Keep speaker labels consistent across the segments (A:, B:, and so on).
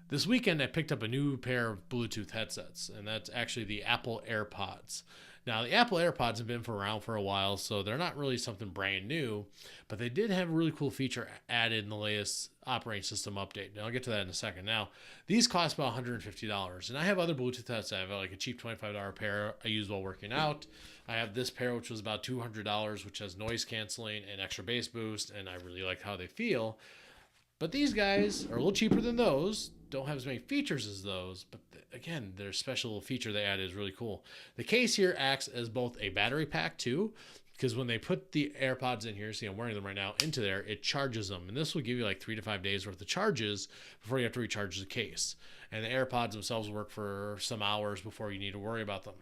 A: This weekend, I picked up a new pair of Bluetooth headsets, and that's actually the Apple Airpods. Now, the Apple Airpods have been around for a while, so they're not really something brand new, but they did have a really cool feature added in the latest operating system update. And I'll get to that in a second. Now, these cost about $150, and I have other Bluetooth headsets. I have like a cheap $25 pair I use while working out. I have this pair, which was about $200, which has noise canceling and extra bass boost, and I really like how they feel. But these guys are a little cheaper than those, don't have as many features as those, but again, their special feature they added is really cool. The case here acts as both a battery pack too, because when they put the AirPods in here, see I'm wearing them right now, into there, it charges them. And this will give you like 3 to 5 days worth of charges before you have to recharge the case. And the AirPods themselves work for some hours before you need to worry about them.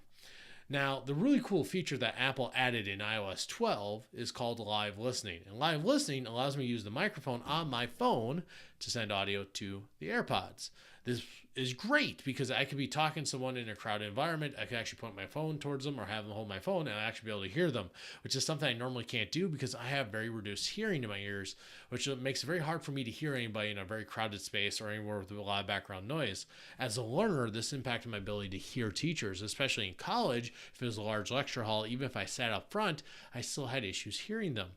A: Now, the really cool feature that Apple added in iOS 12 is called live listening. And live listening allows me to use the microphone on my phone to send audio to the AirPods. This is great because I could be talking to someone in a crowded environment. I could actually point my phone towards them or have them hold my phone and I'll actually be able to hear them, which is something I normally can't do because I have very reduced hearing in my ears, which makes it very hard for me to hear anybody in a very crowded space or anywhere with a lot of background noise. As a learner, this impacted my ability to hear teachers, especially in college. If it was a large lecture hall, even if I sat up front, I still had issues hearing them.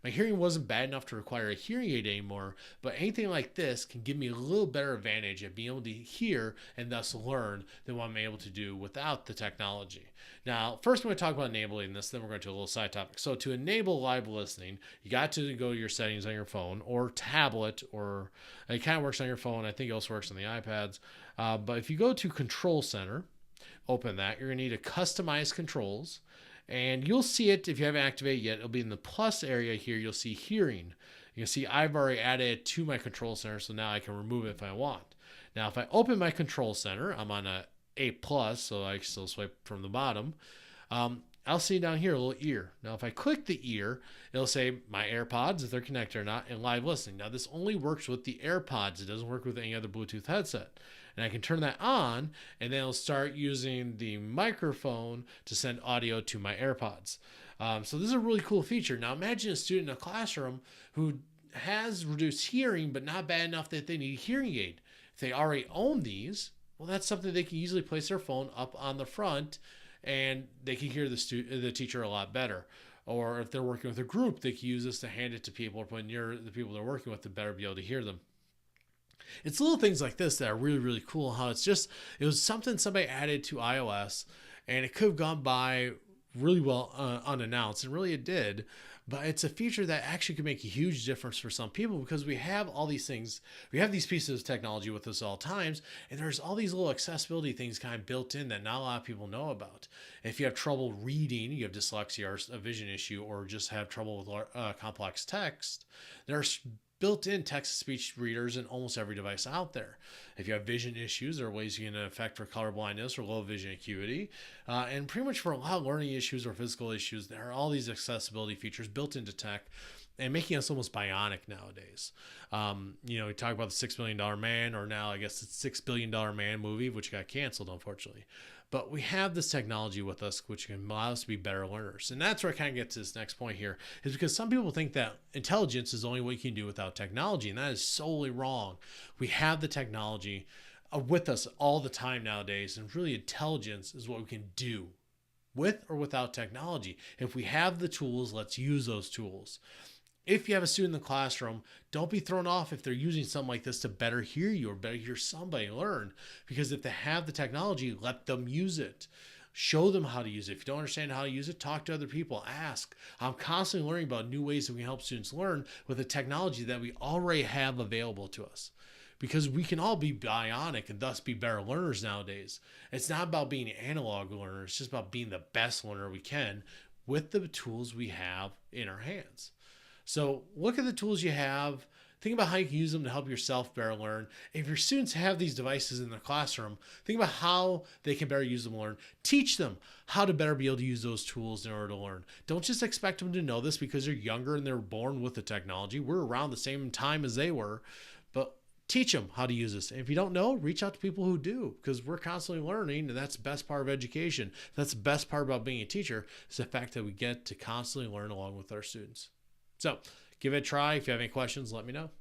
A: My hearing wasn't bad enough to require a hearing aid anymore, but anything like this can give me a little better advantage at being able to hear and thus learn than what I'm able to do without the technology. Now, first I'm going to talk about enabling this, then we're going to a little side topic. So to enable live listening, you got to go to your settings on your phone or tablet, or it kind of works on your phone. I think it also works on the iPads. But if you go to Control Center, open that, you're going to need to customize controls. And you'll see it if you haven't activated yet. It'll be in the plus area here. You'll see hearing. You can see I've already added it to my control center, so now I can remove it if I want. Now, if I open my control center, I'm on a A+, so I still swipe from the bottom. I'll see down here a little ear. Now, if I click the ear, it'll say my AirPods, if they're connected or not, and live listening. Now, this only works with the AirPods. It doesn't work with any other Bluetooth headset. And I can turn that on, and then it'll start using the microphone to send audio to my AirPods. So this is a really cool feature. Now, imagine a student in a classroom who has reduced hearing, but not bad enough that they need a hearing aid. If they already own these, well, that's something they can easily place their phone up on the front, and they can hear the teacher a lot better. Or if they're working with a group, they can use this to hand it to people or put near the people they're working with to better be able to hear them. It's little things like this that are really, really cool. How it was something somebody added to iOS, and it could have gone by really well unannounced, and really it did. But it's a feature that actually could make a huge difference for some people because we have all these things. We have these pieces of technology with us all times, and there's all these little accessibility things kind of built in that not a lot of people know about. If you have trouble reading, you have dyslexia or a vision issue, or just have trouble with complex text, there's built-in text-to-speech readers in almost every device out there. If you have vision issues, there are ways you can affect for color blindness or low vision acuity. And pretty much for a lot of learning issues or physical issues, there are all these accessibility features built into tech and making us almost bionic nowadays. We talk about the $6 billion man, or now I guess it's $6 billion man movie, which got canceled, unfortunately. But we have this technology with us, which can allow us to be better learners. And that's where I kind of get to this next point here, is because some people think that intelligence is only what you can do without technology. And that is solely wrong. We have the technology with us all the time nowadays. And really, intelligence is what we can do with or without technology. If we have the tools, let's use those tools. If you have a student in the classroom, don't be thrown off if they're using something like this to better hear you or better hear somebody learn. Because if they have the technology, let them use it. Show them how to use it. If you don't understand how to use it, talk to other people. Ask. I'm constantly learning about new ways that we can help students learn with the technology that we already have available to us. Because we can all be bionic and thus be better learners nowadays. It's not about being analog learners. It's just about being the best learner we can with the tools we have in our hands. So look at the tools you have. Think about how you can use them to help yourself better learn. If your students have these devices in their classroom, think about how they can better use them to learn. Teach them how to better be able to use those tools in order to learn. Don't just expect them to know this because they're younger and they're born with the technology. We're around the same time as they were, but teach them how to use this. And if you don't know, reach out to people who do, because we're constantly learning, and that's the best part of education. That's the best part about being a teacher, is the fact that we get to constantly learn along with our students. So give it a try. If you have any questions, let me know.